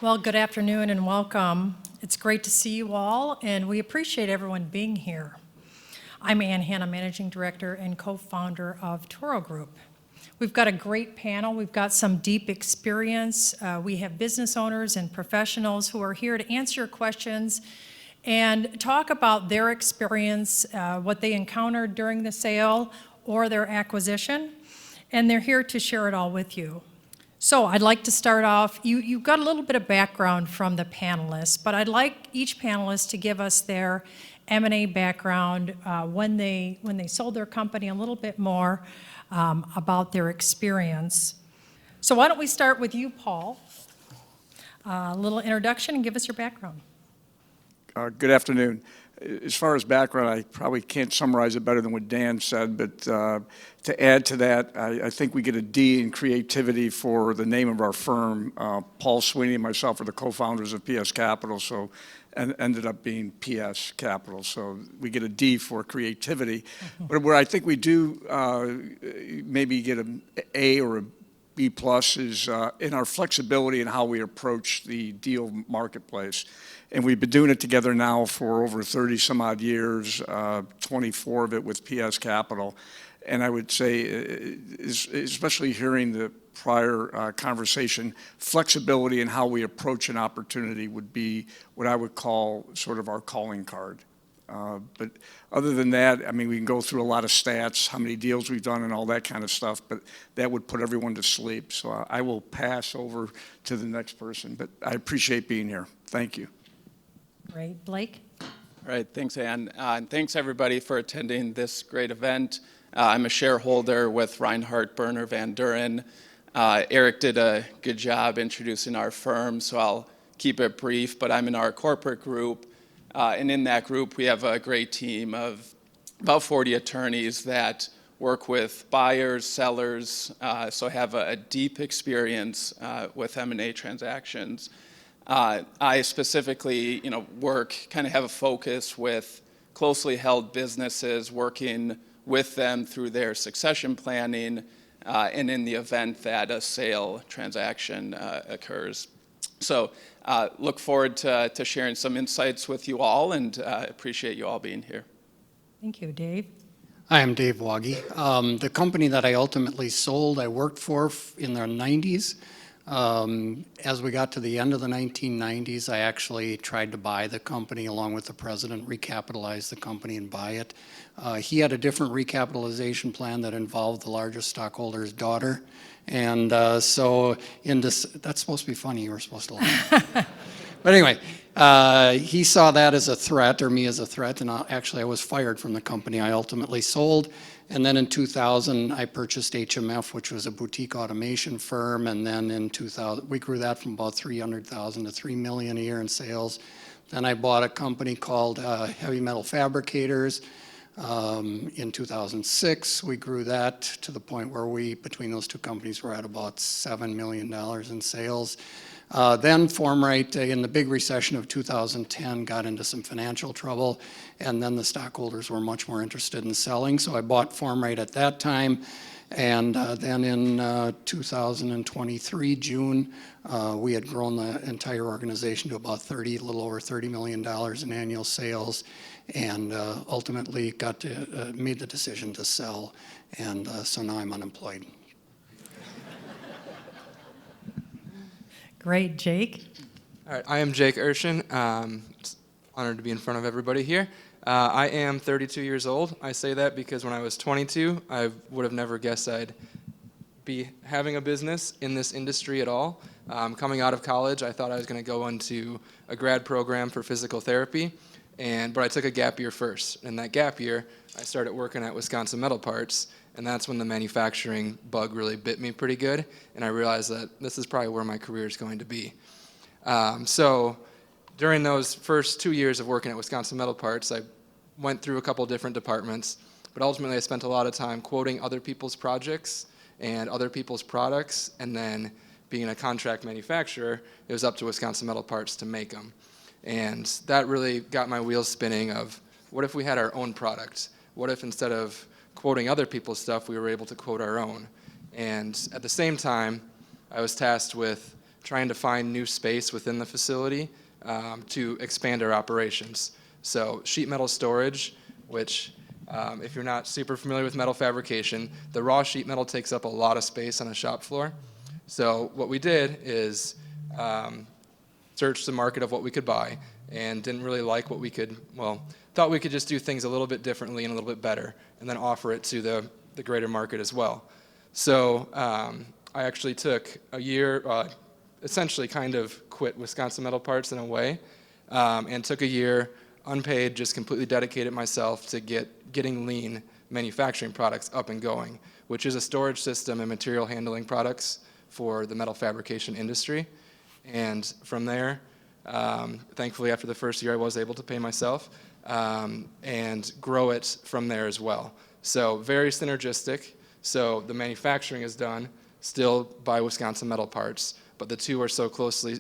Well, good afternoon and welcome. It's great to see you all, and we appreciate everyone being here. I'm Hanna, Managing Director and co-founder of Taureau Group. We've got a great panel. We've got some deep experience. We have business owners and professionals who are here to answer your questions and talk about their experience, what they encountered during the sale or their acquisition, and they're here to share it all with you. So I'd like to start off, you've got a little bit of background from the panelists, but I'd like each panelist to give us their M&A background, when they sold their company, a little bit more about their experience. So why don't we start with you, Paul? A little introduction and give us your background. Good afternoon. As far as background, I probably can't summarize it better than what Dan said, but to add to that, I think we get a D in creativity for the name of our firm. Paul Sweeney and myself are the co-founders of PS Capital, so and ended up being PS Capital. So we get a D for creativity. But where I think we do maybe get an A or a B plus is in our flexibility in how we approach the deal marketplace. And we've been doing it together now for over 30 some odd years, 24 of it with PS Capital. And I would say, especially hearing the prior conversation, flexibility in how we approach an opportunity would be what I would call sort of our calling card. But other than that, I mean, we can go through a lot of stats, how many deals we've done and all that kind of stuff, but that would put everyone to sleep. So I will pass over to the next person, but I appreciate being here. Thank you. Great. Blake? All right, thanks, Ann. And thanks, everybody, for attending this great event. I'm a shareholder with Reinhart, Boerner, Deuren. Eric did a good job introducing our firm, so I'll keep it brief, but I'm in our corporate group. And in that group, we have a great team of about 40 attorneys that work with buyers, sellers, so have a deep experience with M&A transactions. I specifically, have a focus with closely held businesses, working with them through their succession planning, and in the event that a sale transaction occurs. So look forward to sharing some insights with you all, and appreciate you all being here. Thank you. Dave? Hi, I'm Dave Wogge. The company that I ultimately sold, I worked for in the 90s. As we got to the end of the 1990s, I actually tried to buy the company along with the president, recapitalize the company and buy it. He had a different recapitalization plan that involved the largest stockholder's daughter. And so that's supposed to be funny, you were supposed to laugh. But anyway, he saw that as a threat, or me as a threat, and I was fired from the company I ultimately sold. And then in 2000, I purchased HMF, which was a boutique automation firm. And then in 2000, we grew that from about 300,000 to 3 million a year in sales. Then I bought a company called Heavy Metal Fabricators. In 2006, we grew that to the point where between those two companies, we're at about $7 million in sales. Then Formrite, in the big recession of 2010, got into some financial trouble, and then the stockholders were much more interested in selling, so I bought Formrite at that time. And then in 2023, June, we had grown the entire organization to about a little over $30 million in annual sales, and ultimately made the decision to sell, and so now I'm unemployed. Great. Jake? All right, I am Jake Erschen. Honored to be in front of everybody here. I am 32 years old. I say that because when I was 22, I would have never guessed I'd be having a business in this industry at all. Coming out of college, I thought I was going to go into a grad program for physical therapy, but I took a gap year first. In that gap year, I started working at Wisconsin Metal Parts, and that's when the manufacturing bug really bit me pretty good, and I realized that this is probably where my career is going to be. So during those first 2 years of working at Wisconsin Metal Parts, I went through a couple different departments, but ultimately I spent a lot of time quoting other people's projects and other people's products, and then being a contract manufacturer, it was up to Wisconsin Metal Parts to make them. And that really got my wheels spinning of, what if we had our own product? What if instead of quoting other people's stuff, we were able to quote our own? And at the same time, I was tasked with trying to find new space within the facility to expand our operations. So sheet metal storage, which if you're not super familiar with metal fabrication, the raw sheet metal takes up a lot of space on a shop floor. So what we did is search the market of what we could buy and didn't really like what we could, well, thought we could just do things a little bit differently and a little bit better and then offer it to the greater market as well. So I actually took a year, essentially kind of quit Wisconsin Metal Parts in a way, and took a year unpaid, just completely dedicated myself to getting lean manufacturing products up and going, which is a storage system and material handling products for the metal fabrication industry. And from there, thankfully after the first year I was able to pay myself and grow it from there as well. So very synergistic. So the manufacturing is done still by Wisconsin Metal Parts, but the two are so closely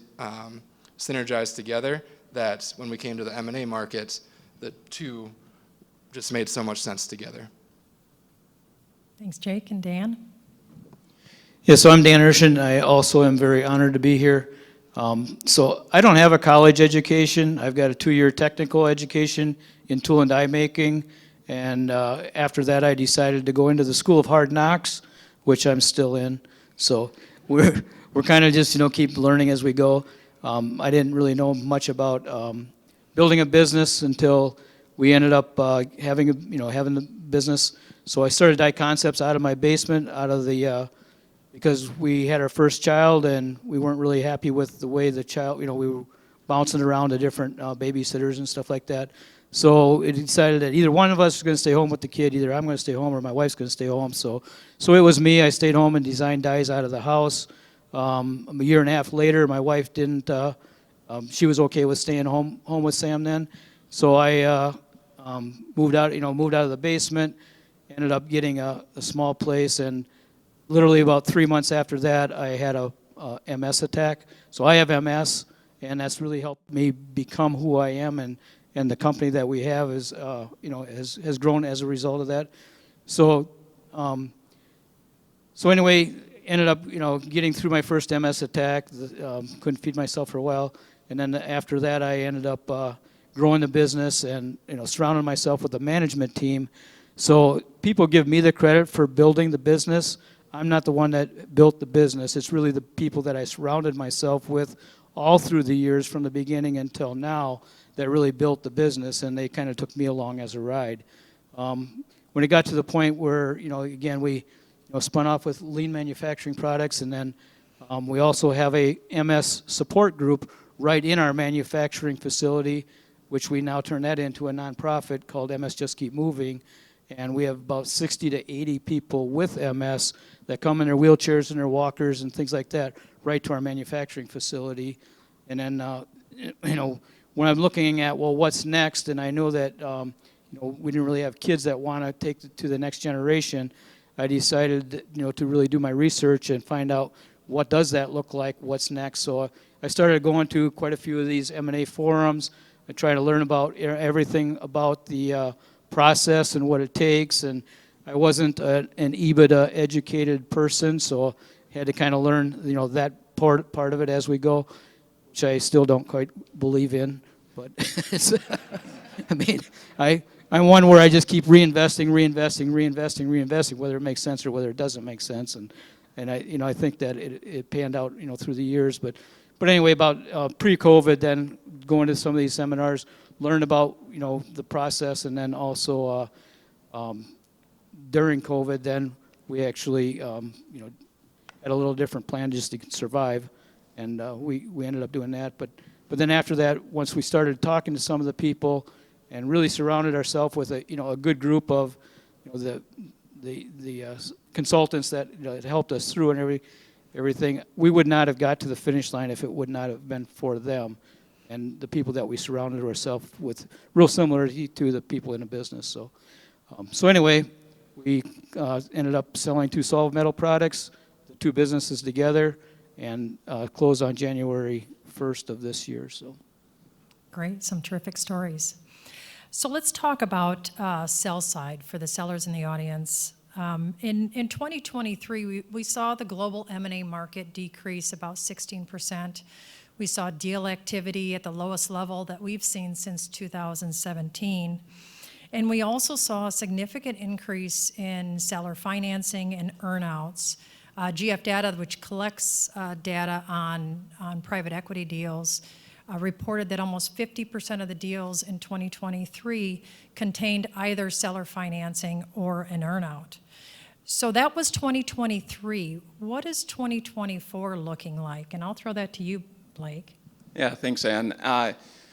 synergized together that when we came to the M&A market, the two just made so much sense together. Thanks, Jake. And Dan? Yeah, so I'm Dan Erschen. I also am very honored to be here. So I don't have a college education. I've got a 2-year technical education in tool and die making. And after that, I decided to go into the School of Hard Knocks, which I'm still in. So we're kind of just, keep learning as we go. I didn't really know much about building a business until we ended up having the business. So I started Die Concepts out of my basement, because we had our first child and we weren't really happy with the way the child, we were bouncing around to different babysitters and stuff like that. So it decided that either one of us is going to stay home with the kid, either I'm going to stay home or my wife's going to stay home. So it was me. I stayed home and designed dies out of the house. A year and a half later, my wife didn't, she was okay with staying home with Sam then. So I moved out of the basement, ended up getting a small place, and literally about 3 months after that, I had a MS attack. So I have MS, and that's really helped me become who I am, and the company that we have is, has grown as a result of that. So anyway, ended up, getting through my first MS attack. Couldn't feed myself for a while, and then after that, I ended up growing the business and surrounding myself with a management team. So people give me the credit for building the business. I'm not the one that built the business. It's really the people that I surrounded myself with all through the years from the beginning until now that really built the business, and they kind of took me along as a ride. When it got to the point where, again, we spun off with lean manufacturing products, and then we also have a MS support group right in our manufacturing facility, which we now turn that into a nonprofit called MS Just Keep Moving. And we have about 60 to 80 people with MS that come in their wheelchairs and their walkers and things like that right to our manufacturing facility. And then, when I'm looking at, well, what's next, and I know that, we didn't really have kids that want to take it to the next generation, I decided, to really do my research and find out what does that look like, what's next. So I started going to quite a few of these M&A forums. I try to learn about everything about the process and what it takes, and I wasn't an EBITDA educated person, so I had to kind of learn that part of it as we go, which I still don't quite believe in, but it's, I'm one where I just keep reinvesting, whether it makes sense or whether it doesn't make sense, and I think that it panned out through the years, but anyway, about pre-COVID, then going to some of these seminars, learn about the process, and then also during COVID, then we actually had a little different plan just to survive, and we ended up doing that. But then after that, once we started talking to some of the people, and really surrounded ourselves with a good group of the consultants that helped us through and everything, we would not have got to the finish line if it would not have been for them and the people that we surrounded ourselves with, real similarity to the people in the business. So anyway, we ended up selling 2 solid metal products, the 2 businesses together, and closed on January 1st of this year. So Great, some terrific stories. So let's talk about sell side for the sellers in the audience. In 2023, we saw the global M&A market decrease about 16%. We saw deal activity at the lowest level that we've seen since 2017. And we also saw a significant increase in seller financing and earnouts. GF Data, which collects data on private equity deals, reported that almost 50% of the deals in 2023 contained either seller financing or an earnout. So that was 2023. What is 2024 looking like? And I'll throw that to you, Blake. Yeah, thanks, Ann.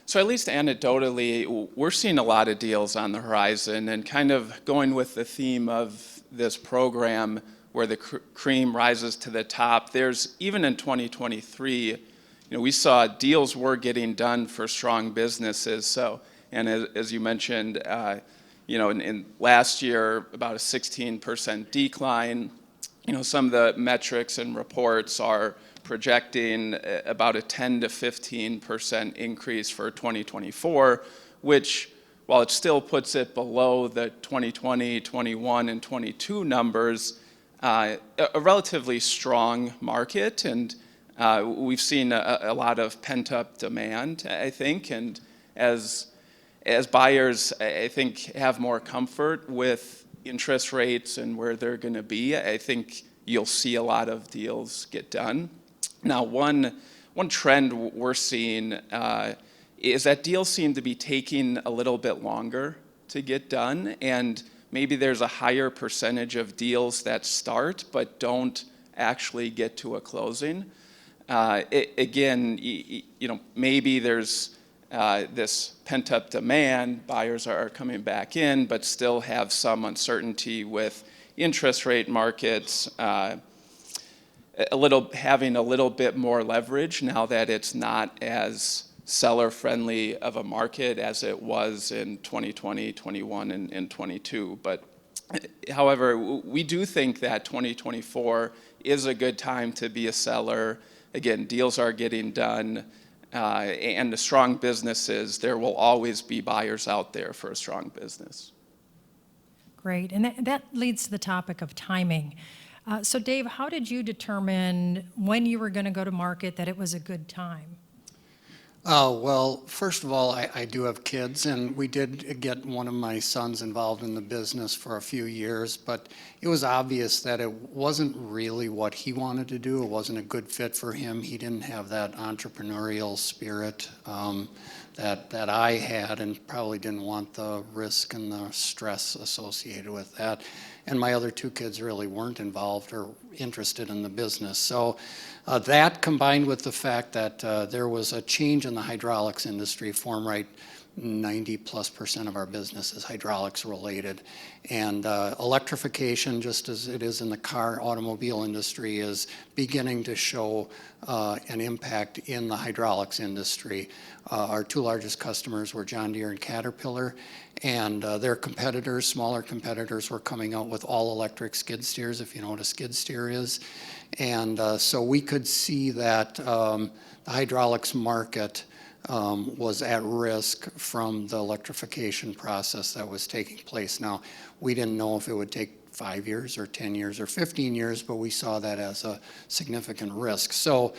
So at least anecdotally, we're seeing a lot of deals on the horizon, and kind of going with the theme of this program where the cream rises to the top. There's, even in 2023, we saw deals were getting done for strong businesses. So, and as you mentioned, in last year, about a 16% decline. Some of the metrics and reports are projecting about a 10 to 15% increase for 2024, which, while it still puts it below the 2020, 21, and 22 numbers, a relatively strong market, and we've seen a lot of pent-up demand, I think, and as buyers, I think, have more comfort with interest rates and where they're going to be, I think you'll see a lot of deals get done. Now, one trend we're seeing is that deals seem to be taking a little bit longer to get done, and maybe there's a higher percentage of deals that start but don't actually get to a closing. Maybe there's this pent-up demand, buyers are coming back in, but still have some uncertainty with interest rate markets, having a little bit more leverage now that it's not as seller-friendly of a market as it was in 2020, 21, and 22. But however, we do think that 2024 is a good time to be a seller. Again, deals are getting done, and the strong businesses, there will always be buyers out there for a strong business. Great, and that leads to the topic of timing. So Dave, how did you determine when you were going to go to market that it was a good time? Well, first of all, I do have kids, and we did get one of my sons involved in the business for a few years, but it was obvious that it wasn't really what he wanted to do. It wasn't a good fit for him. He didn't have that entrepreneurial spirit that I had, and probably didn't want the risk and the stress associated with that. And my other two kids really weren't involved or interested in the business. So that, combined with the fact that there was a change in the hydraulics industry. Formrite, 90+% of our business is hydraulics related. And electrification, just as it is in the automobile industry, is beginning to show an impact in the hydraulics industry. Our two largest customers were John Deere and Caterpillar, and their competitors, smaller competitors, were coming out with all-electric skid steers, if you know what a skid steer is. And so we could see that the hydraulics market was at risk from the electrification process that was taking place. Now, we didn't know if it would take 5 years or 10 years or 15 years, but we saw that as a significant risk. So,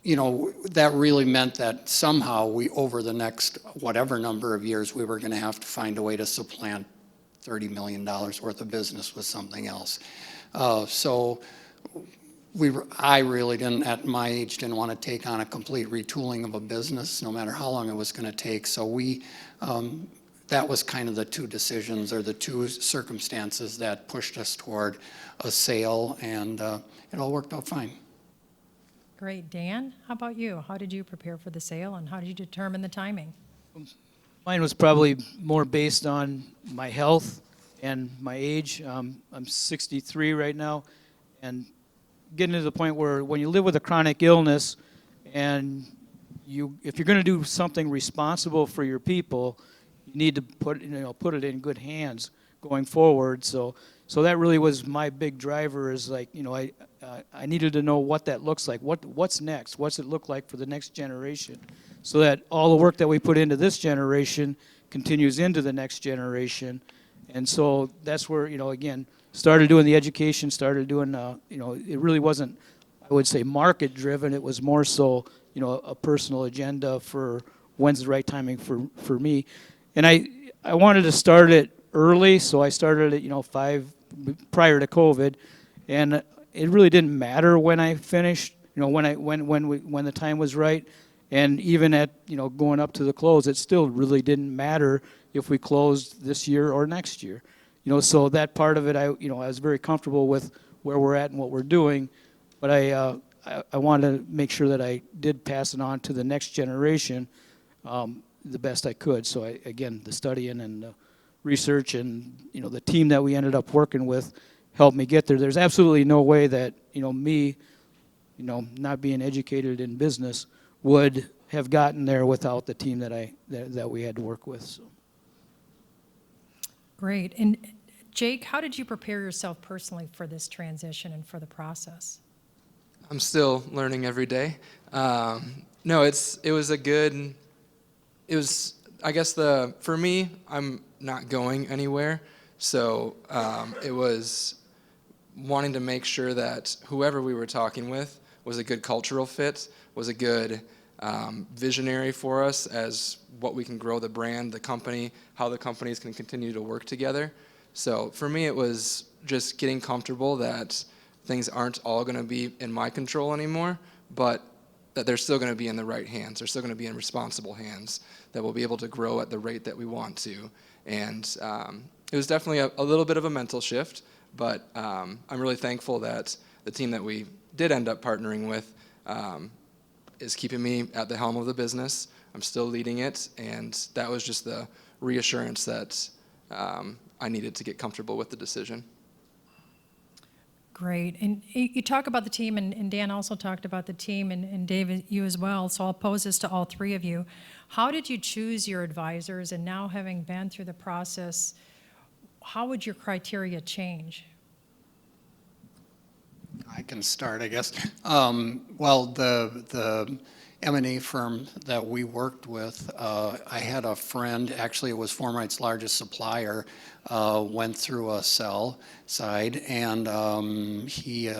that really meant that somehow over the next whatever number of years, we were going to have to find a way to supplant $30 million worth of business with something else. I really didn't, at my age, didn't want to take on a complete retooling of a business, no matter how long it was going to take. So that was kind of the two decisions, or the two circumstances that pushed us toward a sale, and it all worked out fine. Great. Dan, how about you? How did you prepare for the sale, and how did you determine the timing? Mine was probably more based on my health and my age. I'm 63 right now, and getting to the point where when you live with a chronic illness, and if you're going to do something responsible for your people, you need to put it in good hands going forward. So that really was my big driver. Is like, I needed to know what that looks like. What's next? What's it look like for the next generation? So that all the work that we put into this generation continues into the next generation, And so that's where, again, started doing the education, started doing, it really wasn't, I would say, market driven. It was more so, a personal agenda for when's the right timing for me. And I wanted to start it early, so I started it, prior to COVID, and it really didn't matter when I finished, when the time was right. And even at, going up to the close, it still really didn't matter if we closed this year or next year. So that part of it, I was very comfortable with where we're at and what we're doing, but I wanted to make sure that I did pass it on to the next generation the best I could. So again, the studying and the research and, the team that we ended up working with helped me get there. There's absolutely no way that, me, not being educated in business would have gotten there without the team that we had to work with. So. Great. And Jake, how did you prepare yourself personally for this transition and for the process? I'm still learning every day. No, I guess for me, I'm not going anywhere. So it was wanting to make sure that whoever we were talking with was a good cultural fit, was a good visionary for us as what we can grow the brand, the company, how the companies can continue to work together. So for me, it was just getting comfortable that things aren't all going to be in my control anymore, but that they're still going to be in the right hands. They're still going to be in responsible hands that will be able to grow at the rate that we want to. And it was definitely a little bit of a mental shift, but I'm really thankful that the team that we did end up partnering with is keeping me at the helm of the business. I'm still leading it, and that was just the reassurance that I needed to get comfortable with the decision. Great. And you talk about the team, and Dan also talked about the team, and David, you as well. So I'll pose this to all three of you. How did you choose your advisors? And now having been through the process, how would your criteria change? I can start, I guess. Well, the M&A firm that we worked with, I had a friend, actually it was Formrite's largest supplier, went through a sell side, and he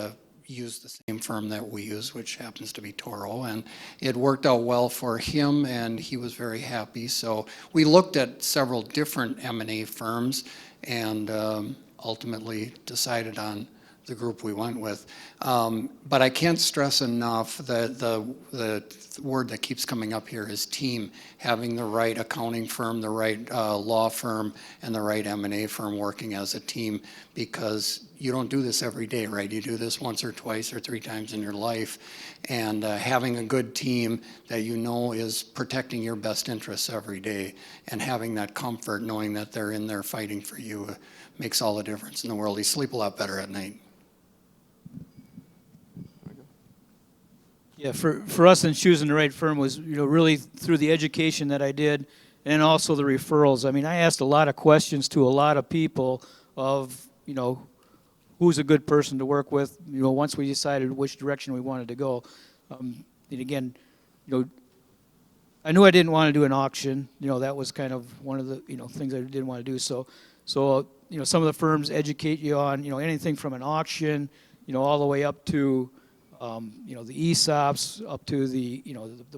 used the same firm that we use, which happens to be Taureau, and it worked out well for him, and he was very happy. So we looked at several different M&A firms, and ultimately decided on the group we went with. But I can't stress enough that the word that keeps coming up here is team. Having the right accounting firm, the right law firm, and the right M&A firm working as a team, because you don't do this every day, right? You do this once or twice or three times in your life. And having a good team that you know is protecting your best interests every day, and having that comfort knowing that they're in there fighting for you makes all the difference in the world. You sleep a lot better at night. Yeah, for us in choosing the right firm was, really through the education that I did, and also the referrals. I mean, I asked a lot of questions to a lot of people of, who's a good person to work with, once we decided which direction we wanted to go. And again, I knew I didn't want to do an auction. That was kind of one of the, things I didn't want to do. So some of the firms educate you on, anything from an auction, all the way up to, the ESOPs, up to the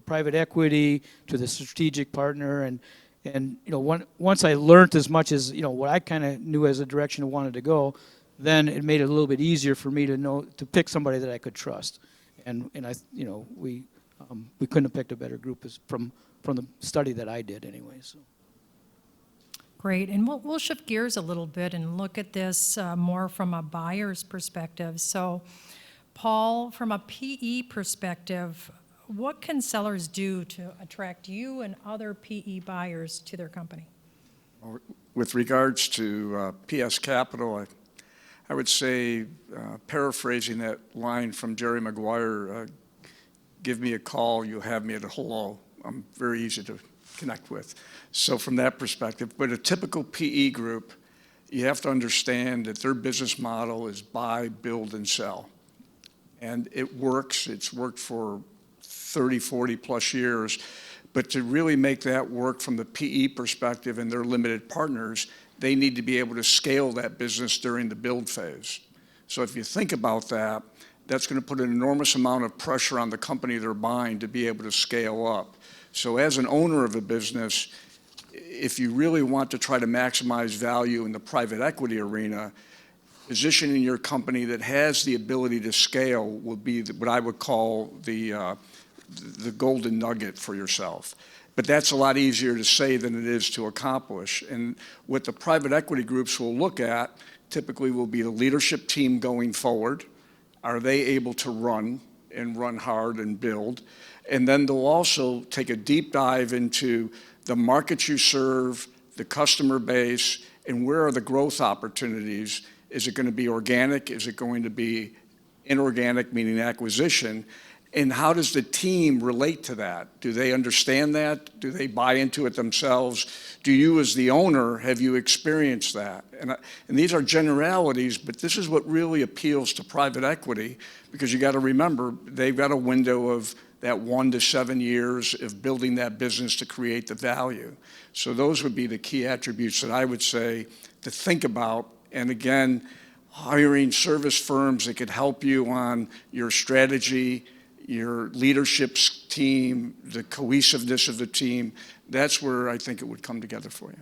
private equity, to the strategic partner, and once I learned as much as what I kind of knew as a direction I wanted to go, then it made it a little bit easier for me to pick somebody that I could trust, and I we couldn't have picked a better group from the study that I did anyway. So. Great, and we'll shift gears a little bit and look at this more from a buyer's perspective. So. Paul, from a PE perspective, what can sellers do to attract you and other PE buyers to their company? With regards to PS Capital, I would say, paraphrasing that line from Jerry Maguire, give me a call, you'll have me at a hello. I'm very easy to connect with. So from that perspective, but a typical PE group, you have to understand that their business model is buy, build, and sell. And it works. It's worked for 30, 40 plus years. But to really make that work from the PE perspective and their limited partners, they need to be able to scale that business during the build phase. So if you think about that, that's going to put an enormous amount of pressure on the company they're buying to be able to scale up. So as an owner of a business, if you really want to try to maximize value in the private equity arena, positioning your company that has the ability to scale will be what I would call the golden nugget for yourself. But that's a lot easier to say than it is to accomplish. And what the private equity groups will look at typically will be the leadership team going forward. Are they able to run hard and build? And then they'll also take a deep dive into the markets you serve, the customer base, and where are the growth opportunities. Is it going to be organic? Is it going to be inorganic, meaning acquisition? And how does the team relate to that? Do they understand that? Do they buy into it themselves? Do you, as the owner, have you experienced that? And these are generalities, but this is what really appeals to private equity, because you got to remember, they've got a window of that 1 to 7 years of building that business to create the value. So those would be the key attributes that I would say to think about. And again, hiring service firms that could help you on your strategy, your leadership team, the cohesiveness of the team, that's where I think it would come together for you.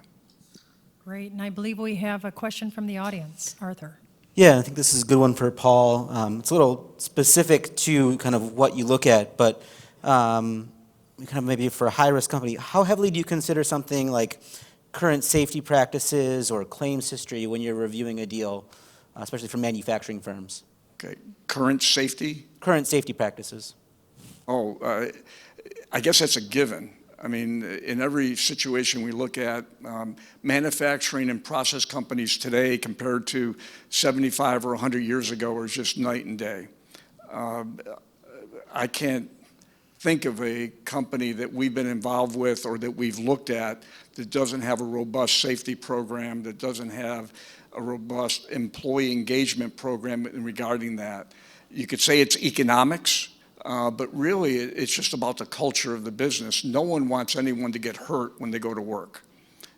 Great, and I believe we have a question from the audience. Arthur. Yeah, I think this is a good one for Paul. It's a little specific to kind of what you look at, but kind of maybe for a high-risk company, how heavily do you consider something like current safety practices or claims history when you're reviewing a deal, especially for manufacturing firms? Okay, current safety? Current safety practices. I guess that's a given. I mean, in every situation we look at, manufacturing and process companies today compared to 75 or 100 years ago are just night and day. I can't think of a company that we've been involved with or that we've looked at that doesn't have a robust safety program, that doesn't have a robust employee engagement program regarding that. You could say it's economics, but really it's just about the culture of the business. No one wants anyone to get hurt when they go to work.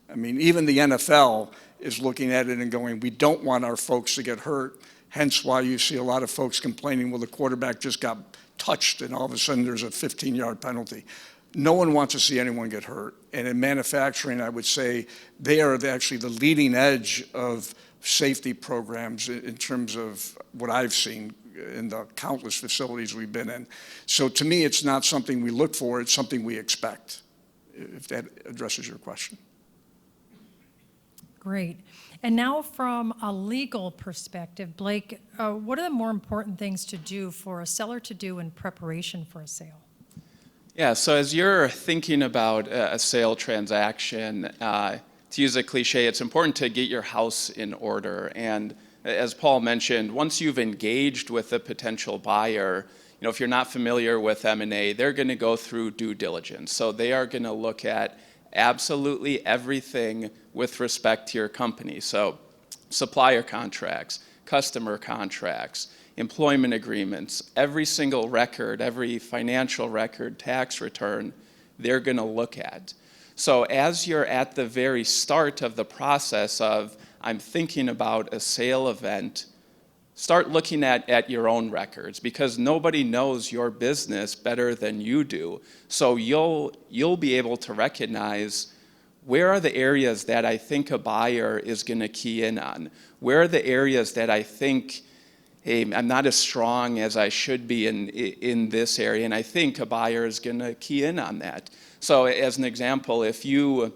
I mean, even the NFL is looking at it and going, we don't want our folks to get hurt, hence why you see a lot of folks complaining, well, the quarterback just got touched and all of a sudden there's a 15-yard penalty. No one wants to see anyone get hurt. And in manufacturing, I would say they are actually the leading edge of safety programs in terms of what I've seen in the countless facilities we've been in. So to me, it's not something we look for, it's something we expect, if that addresses your question. Great. And now from a legal perspective, Blake, what are the more important things to do for a seller to do in preparation for a sale? Yeah, so as you're thinking about a sale transaction, to use a cliche, it's important to get your house in order. And as Paul mentioned, once you've engaged with a potential buyer, you know, if you're not familiar with M&A, they're going to go through due diligence. So they are going to look at absolutely everything with respect to your company. So supplier contracts, customer contracts, employment agreements, every single record, every financial record, tax return, they're going to look at. So as you're at the very start of the process of, I'm thinking about a sale event, start looking at your own records, because nobody knows your business better than you do. So you'll be able to recognize, where are the areas that I think a buyer is going to key in on? Where are the areas that I think, hey, I'm not as strong as I should be in this area, and I think a buyer is going to key in on that. So as an example, if you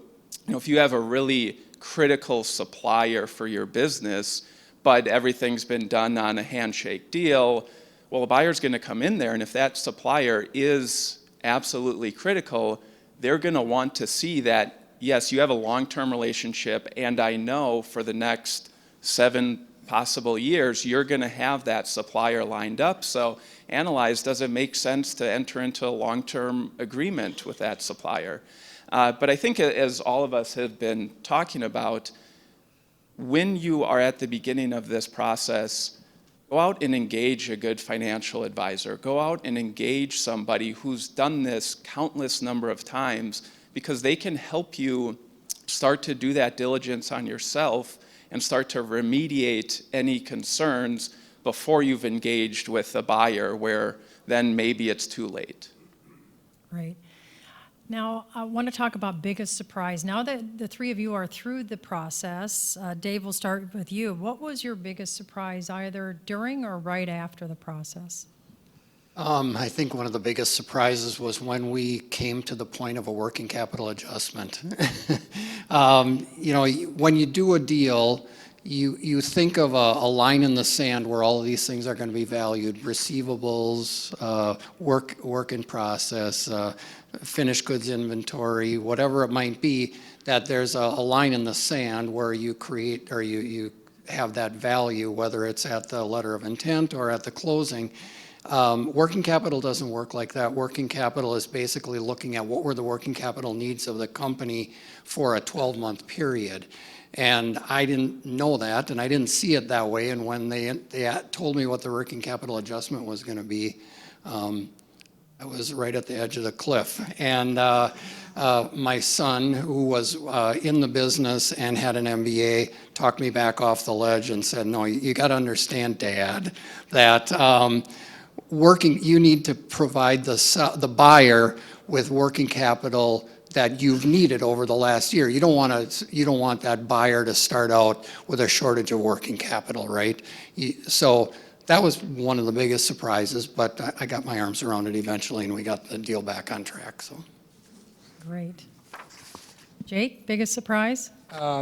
have a really critical supplier for your business, but everything's been done on a handshake deal, well, a buyer's going to come in there, and if that supplier is absolutely critical, they're going to want to see that, yes, you have a long-term relationship, and I know for the next 7 possible years, you're going to have that supplier lined up. So analyze, does it make sense to enter into a long-term agreement with that supplier? But I think, as all of us have been talking about, when you are at the beginning of this process, go out and engage a good financial advisor. Go out and engage somebody who's done this countless number of times, because they can help you start to do that diligence on yourself and start to remediate any concerns before you've engaged with a buyer, where then maybe it's too late. Right. Now, I want to talk about biggest surprise. Now that the three of you are through the process, Dave, we'll start with you. What was your biggest surprise, either during or right after the process? I think one of the biggest surprises was when we came to the point of a working capital adjustment. You know, when you do a deal, you think of a line in the sand where all of these things are going to be valued: receivables, work in process, finished goods inventory, whatever it might be, that there's a line in the sand where you create, or you have that value, whether it's at the letter of intent or at the closing. Working capital doesn't work like that. Working capital is basically looking at what were the working capital needs of the company for a 12-month period. And I didn't know that, and I didn't see it that way. And when they told me what the working capital adjustment was going to be, I was right at the edge of the cliff. And my son, who was in the business and had an MBA, talked me back off the ledge and said, "No, you got to understand, Dad, that you need to provide the buyer with working capital that you've needed over the last year. You don't want that buyer to start out with a shortage of working capital, right?" So that was one of the biggest surprises, but I got my arms around it eventually, and we got the deal back on track. So Great. Jake, biggest surprise?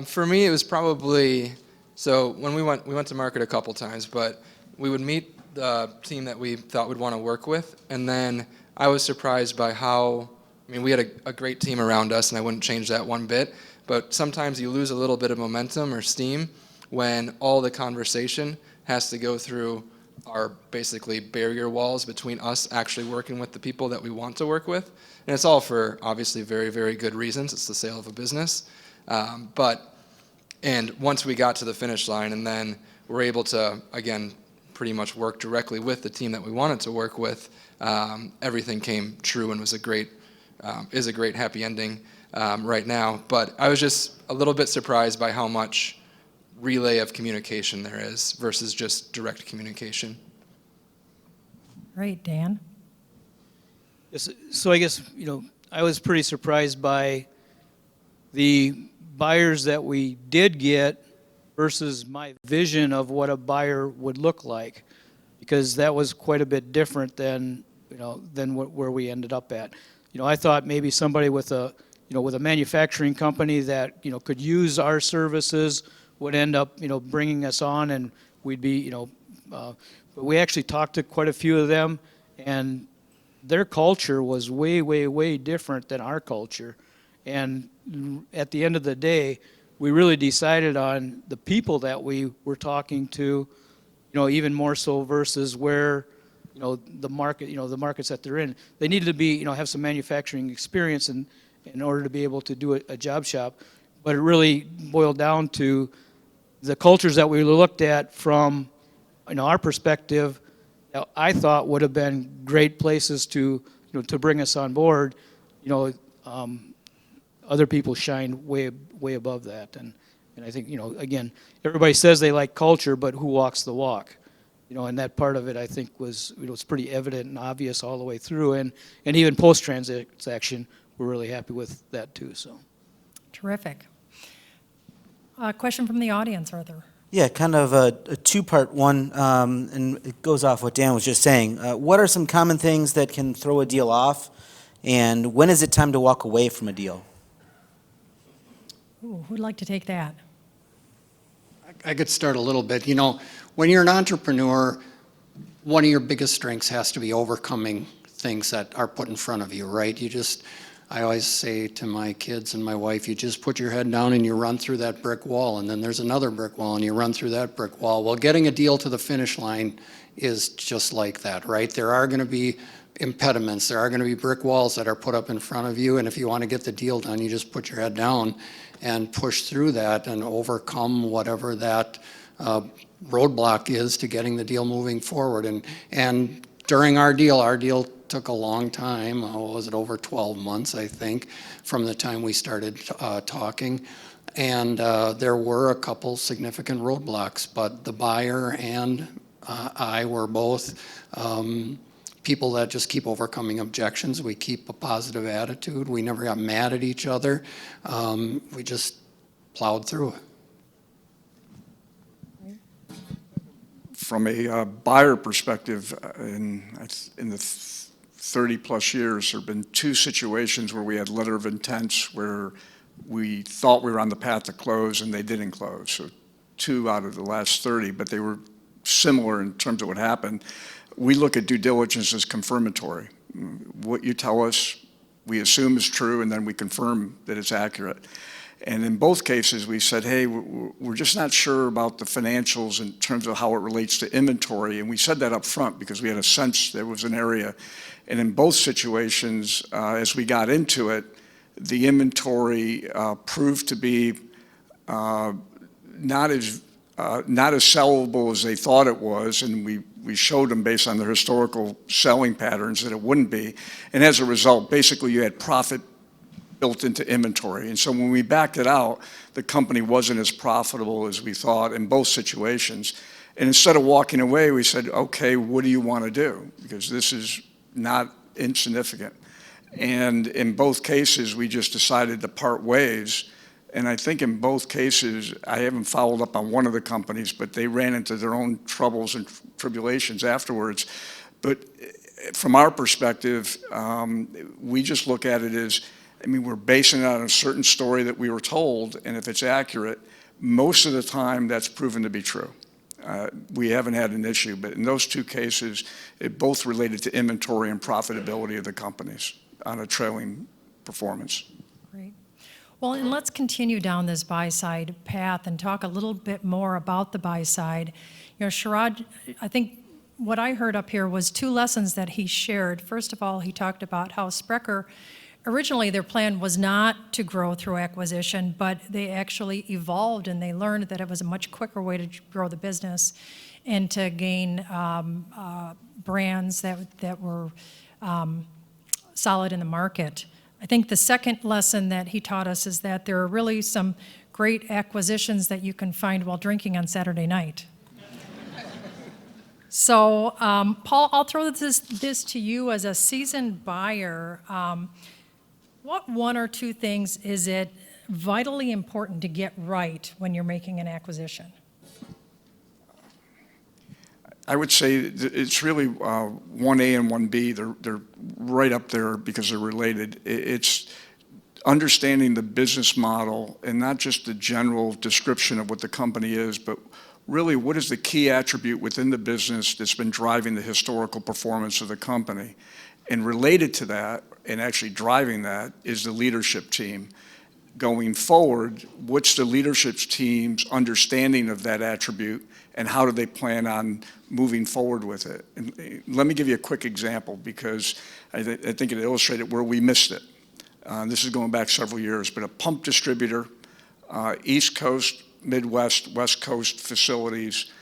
For me, it was probably, so when we went to market a couple times, but we would meet the team that we thought would want to work with, and then I was surprised by how, I mean, we had a great team around us, and I wouldn't change that one bit, but sometimes you lose a little bit of momentum or steam when all the conversation has to go through our basically barrier walls between us actually working with the people that we want to work with. And it's all for obviously very, very good reasons. It's the sale of a business. And once we got to the finish line, and then we're able to, again, pretty much work directly with the team that we wanted to work with, everything came true and was is a great happy ending right now. But I was just a little bit surprised by how much relay of communication there is versus just direct communication. Great, Dan. Yes, so I guess, you know, I was pretty surprised by the buyers that we did get versus my vision of what a buyer would look like, because that was quite a bit different than, you know, where we ended up at. You know, I thought maybe somebody with a manufacturing company that, you know, could use our services would end up, you know, bringing us on, and we'd be, you know, but we actually talked to quite a few of them, and their culture was way, way, way different than our culture. And at the end of the day, we really decided on the people that we were talking to, you know, even more so versus where, you know, the markets that they're in. They needed to be, you know, have some manufacturing experience in order to be able to do a job shop. But it really boiled down to the cultures that we looked at from, you know, our perspective, I thought would have been great places to, you know, to bring us on board. You know, other people shined way above that, and I think, you know, again, everybody says they like culture, but who walks the walk? You know, and that part of it, I think, was, you know, it's pretty evident and obvious all the way through, and even post-transaction, we're really happy with that too. So, Terrific. Question from the audience, Arthur. Yeah, kind of a two-part one, and it goes off what Dan was just saying. What are some common things that can throw a deal off, and when is it time to walk away from a deal? Ooh, who'd like to take that? I could start a little bit. You know, when you're an entrepreneur, one of your biggest strengths has to be overcoming things that are put in front of you, right? I always say to my kids and my wife, you just put your head down and you run through that brick wall, and then there's another brick wall and you run through that brick wall. Well, getting a deal to the finish line is just like that, right? There are going to be impediments. There are going to be brick walls that are put up in front of you, and if you want to get the deal done, you just put your head down and push through that and overcome whatever that roadblock is to getting the deal moving forward. And during our deal took a long time. Was it over 12 months, I think, from the time we started talking. And there were a couple significant roadblocks, but the buyer and I were both people that just keep overcoming objections. We keep a positive attitude. We never got mad at each other. We just plowed through it. From a buyer perspective, in the 30-plus years, there have been 2 situations where we had letter of intents where we thought we were on the path to close and they didn't close. So 2 out of the last 30, but they were similar in terms of what happened. We look at due diligence as confirmatory. What you tell us, we assume is true, and then we confirm that it's accurate. And in both cases, we said, hey, we're just not sure about the financials in terms of how it relates to inventory. And we said that up front because we had a sense there was an area. And in both situations, as we got into it, the inventory proved to be not as sellable as they thought it was. And we showed them based on their historical selling patterns that it wouldn't be. And as a result, basically you had profit built into inventory. And so when we backed it out, the company wasn't as profitable as we thought in both situations. And instead of walking away, we said, okay, what do you want to do? Because this is not insignificant. And in both cases, we just decided to part ways. And I think in both cases, I haven't followed up on one of the companies, but they ran into their own troubles and tribulations afterwards. But from our perspective, we just look at it as, we're basing it on a certain story that we were told, and if it's accurate, most of the time that's proven to be true. We haven't had an issue, but in those 2 cases, it both related to inventory and profitability of the companies on a trailing performance. Great. Well, and let's continue down this buy-side path and talk a little bit more about the buy-side. Sharad, I think what I heard up here was 2 lessons that he shared. First of all, he talked about how Sprecher, originally their plan was not to grow through acquisition, but they actually evolved and they learned that it was a much quicker way to grow the business and to gain brands that were solid in the market. I think the second lesson that he taught us is that there are really some great acquisitions that you can find while drinking on Saturday night. So, Paul, I'll throw this to you as a seasoned buyer. What 1 or 2 things is it vitally important to get right when you're making an acquisition? I would say it's really 1A and 1B. They're right up there because they're related. It's understanding the business model and not just the general description of what the company is, but really what is the key attribute within the business that's been driving the historical performance of the company. And related to that, and actually driving that, is the leadership team. Going forward, what's the leadership team's understanding of that attribute, and how do they plan on moving forward with it? And let me give you a quick example, because I think it illustrated where we missed it. This is going back several years, but a pump distributor, East Coast, Midwest, West Coast facilities,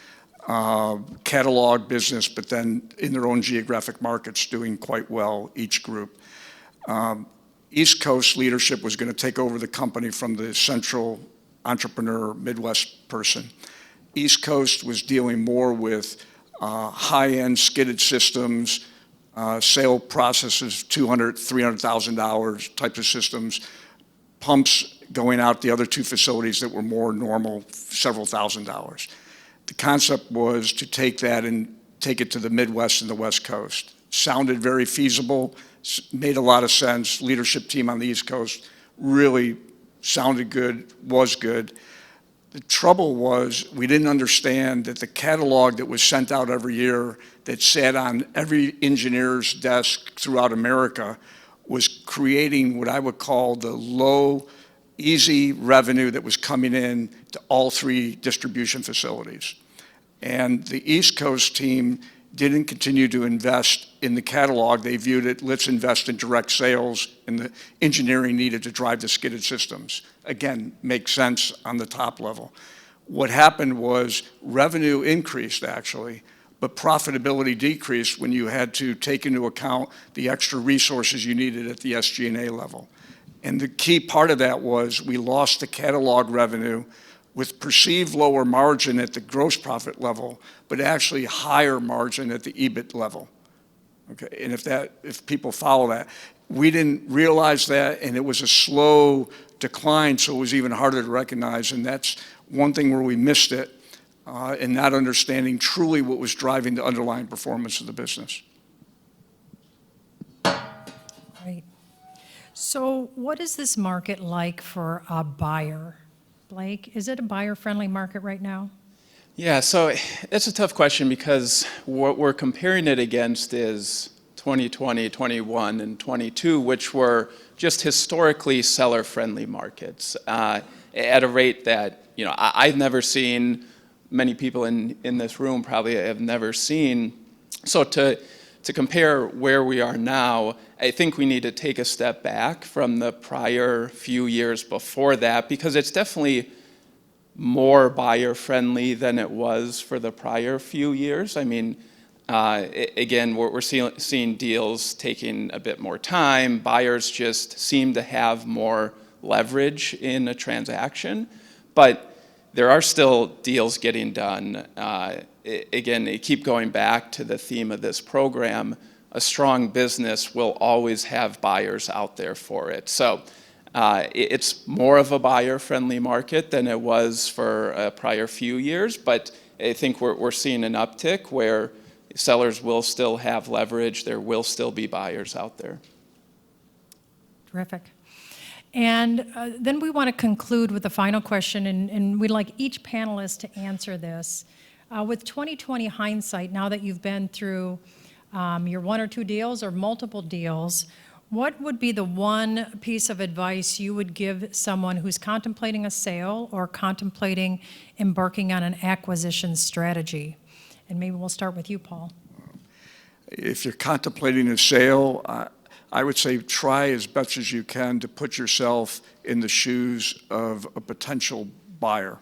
catalog business, but then in their own geographic markets doing quite well, each group. East Coast leadership was going to take over the company from the central entrepreneur Midwest person. East Coast was dealing more with high-end skidded systems, sale processes, $200,000, $300,000 types of systems, pumps going out the other 2 facilities that were more normal, several $1,000s. The concept was to take that and take it to the Midwest and the West Coast. Sounded very feasible, made a lot of sense. Leadership team on the East Coast really sounded good, was good. The trouble was we didn't understand that the catalog that was sent out every year that sat on every engineer's desk throughout America was creating what I would call the low, easy revenue that was coming in to all 3 distribution facilities. And the East Coast team didn't continue to invest in the catalog. They viewed it, let's invest in direct sales, and the engineering needed to drive the skidded systems. Again, makes sense on the top level. What happened was revenue increased actually, but profitability decreased when you had to take into account the extra resources you needed at the SG&A level. And the key part of that was we lost the catalog revenue with perceived lower margin at the gross profit level, but actually higher margin at the EBIT level. Okay, and if people follow that, we didn't realize that, and it was a slow decline, so it was even harder to recognize, and that's one thing where we missed it, in not understanding truly what was driving the underlying performance of the business. Right. So what is this market like for a buyer? Blake, is it a buyer-friendly market right now? Yeah, so it's a tough question because what we're comparing it against is 2020, 21, and 22, which were just historically seller-friendly markets at a rate that, you know, I've never seen, many people in this room probably have never seen. So to compare where we are now, I think we need to take a step back from the prior few years before that, because it's definitely more buyer-friendly than it was for the prior few years. I mean, again, we're seeing deals taking a bit more time. Buyers just seem to have more leverage in a transaction, but there are still deals getting done. Again, they keep going back to the theme of this program. A strong business will always have buyers out there for it. So it's more of a buyer-friendly market than it was for a prior few years, but I think we're seeing an uptick where sellers will still have leverage. There will still be buyers out there. Terrific. And then we want to conclude with the final question, and we'd like each panelist to answer this. With 2020 hindsight, now that you've been through your one or two deals or multiple deals, what would be the one piece of advice you would give someone who's contemplating a sale or contemplating embarking on an acquisition strategy? And maybe we'll start with you, Paul. If you're contemplating a sale, I would say try as best as you can to put yourself in the shoes of a potential buyer.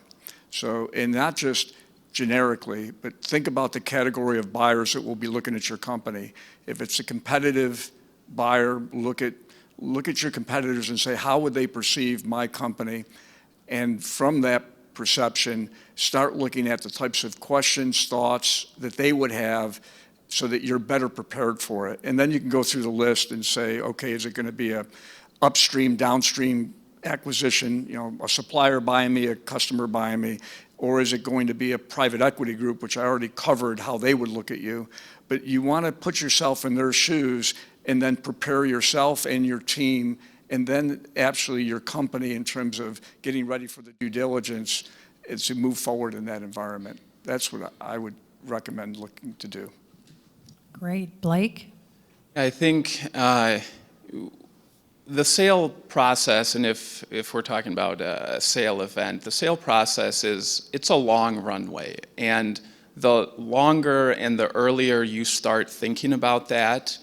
So, and not just generically, but think about the category of buyers that will be looking at your company. If it's a competitive buyer, look at your competitors and say, how would they perceive my company? And from that perception, start looking at the types of questions, thoughts that they would have so that you're better prepared for it. And then you can go through the list and say, okay, is it going to be a upstream, downstream acquisition, you know, a supplier buying me, a customer buying me, or is it going to be a private equity group, which I already covered how they would look at you. But you want to put yourself in their shoes and then prepare yourself and your team and then actually your company in terms of getting ready for the due diligence is to move forward in that environment. That's what I would recommend looking to do. Great. Blake? I think the sale process, and if we're talking about a sale event, the sale process it's a long runway. And the longer and the earlier you start thinking about that,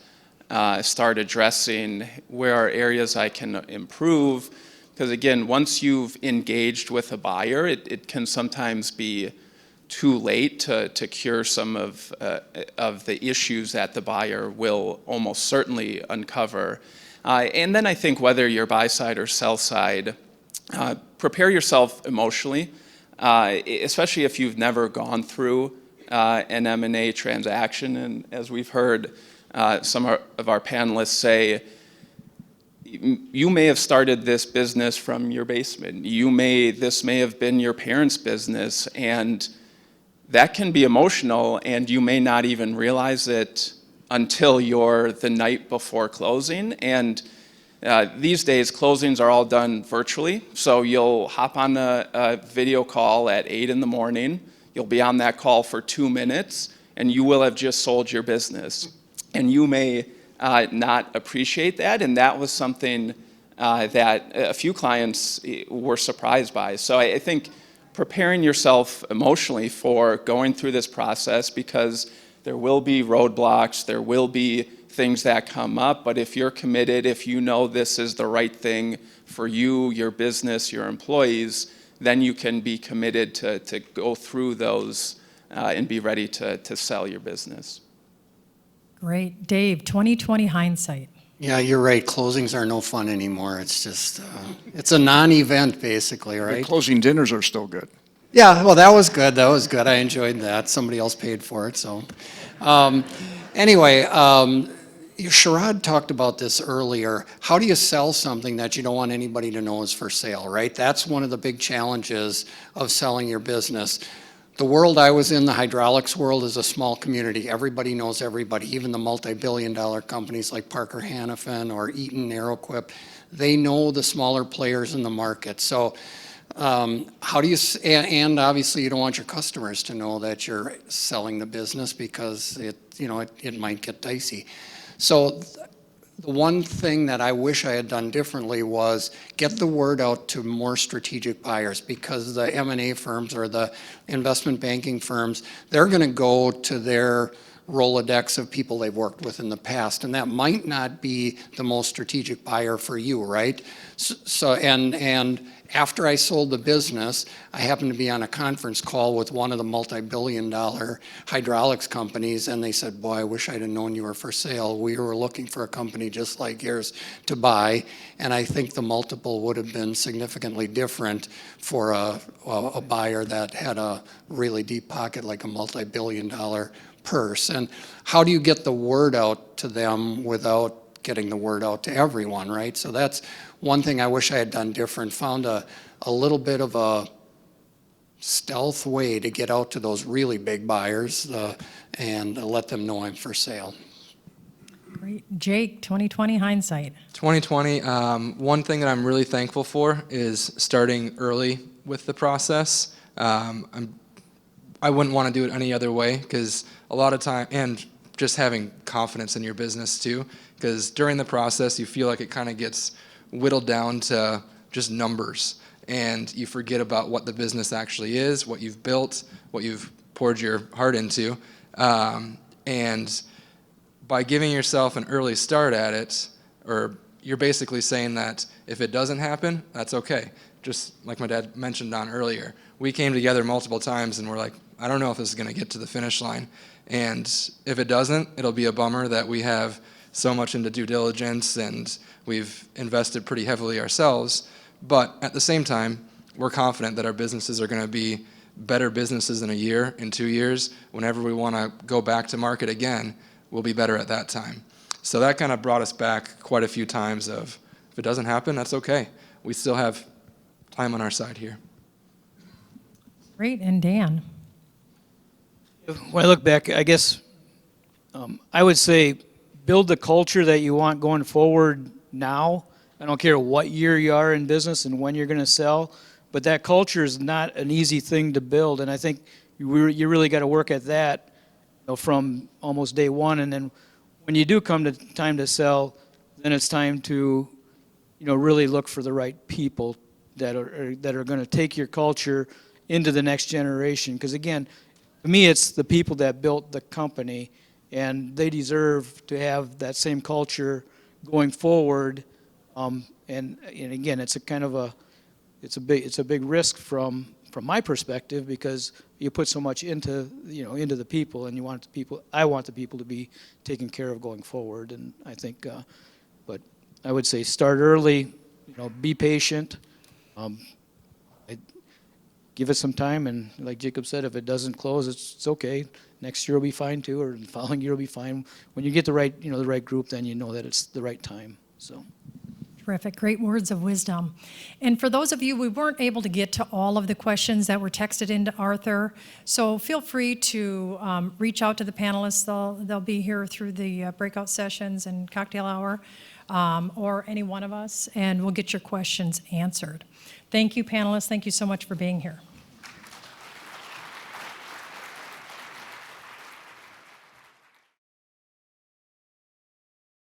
start addressing where are areas I can improve. Because again, once you've engaged with a buyer, it can sometimes be too late to cure some of the issues that the buyer will almost certainly uncover. And then I think whether you're buy side or sell side, prepare yourself emotionally, especially if you've never gone through an M&A transaction. And as we've heard some of our panelists say, you may have started this business from your basement. This may have been your parents' business, and that can be emotional, and you may not even realize it until you're the night before closing. And these days, closings are all done virtually. So you'll hop on a video call at 8 in the morning. You'll be on that call for 2 minutes, and you will have just sold your business. And you may not appreciate that, and that was something that a few clients were surprised by. So I think preparing yourself emotionally for going through this process, because there will be roadblocks, there will be things that come up, but if you're committed, if you know this is the right thing for you, your business, your employees, then you can be committed to go through those and be ready to sell your business. Great. Dave, 2020 hindsight. Yeah, you're right. Closings are no fun anymore. It's just, it's a non-event basically, The right? closing dinners are still good. Yeah, well, that was good. That was good. I enjoyed that. Somebody else paid for it, so. Anyway, Sherrod talked about this earlier. How do you sell something that you don't want anybody to know is for sale, right? That's one of the big challenges of selling your business. The world I was in, the hydraulics world, is a small community. Everybody knows everybody, even the multi-billion-dollar companies like Parker Hannifin or Eaton Aeroquip. They know the smaller players in the market. So how do you, and obviously you don't want your customers to know that you're selling the business because it might get dicey. So the one thing that I wish I had done differently was get the word out to more strategic buyers, because the M&A firms or the investment banking firms, they're going to go to their Rolodex of people they've worked with in the past, and that might not be the most strategic buyer for you, right? So and after I sold the business, I happened to be on a conference call with one of the multi-billion-dollar hydraulics companies, and they said, boy, I wish I'd have known you were for sale. We were looking for a company just like yours to buy, and I think the multiple would have been significantly different for a buyer that had a really deep pocket, like a multi-billion-dollar purse. And how do you get the word out to them without getting the word out to everyone, right? So that's one thing I wish I had done different, found a little bit of a stealth way to get out to those really big buyers and let them know I'm for sale. Great. Jake, 2020 hindsight. 2020, one thing that I'm really thankful for is starting early with the process. I wouldn't want to do it any other way, because a lot of time, and just having confidence in your business too, because during the process you feel like it kind of gets whittled down to just numbers, and you forget about what the business actually is, what you've built, what you've poured your heart into. And by giving yourself an early start at it, or you're basically saying that if it doesn't happen, that's okay. Just like my dad mentioned on earlier, we came together multiple times and we're like, I don't know if this is going to get to the finish line. And if it doesn't, it'll be a bummer that we have so much into due diligence and we've invested pretty heavily ourselves. But at the same time, we're confident that our businesses are going to be better businesses in a year, in 2 years. Whenever we want to go back to market again, we'll be better at that time. So that kind of brought us back quite a few times of, if it doesn't happen, that's okay. We still have time on our side here. Great. And Dan. When I look back, I guess I would say build the culture that you want going forward now. I don't care what year you are in business and when you're going to sell, but that culture is not an easy thing to build, and I think you really got to work at that from almost day one. And then when you do come to time to sell, then it's time to really look for the right people that are going to take your culture into the next generation. Because again, to me, it's the people that built the company, and they deserve to have that same culture going forward. And again, it's a kind of it's a big risk from my perspective, because you put so much into into the people, and I want the people to be taken care of going forward. And I think, but I would say start early, be patient. Give it some time, and like Jacob said, if it doesn't close, it's okay. Next year will be fine too, or the following year will be fine. When you get the right, the right group, then you know that it's the right time. So. Terrific. Great words of wisdom. And for those of you, we weren't able to get to all of the questions that were texted into Arthur, so feel free to reach out to the panelists. They'll be here through the breakout sessions and cocktail hour, or any one of us, and we'll get your questions answered. Thank you, panelists. Thank you so much for being here.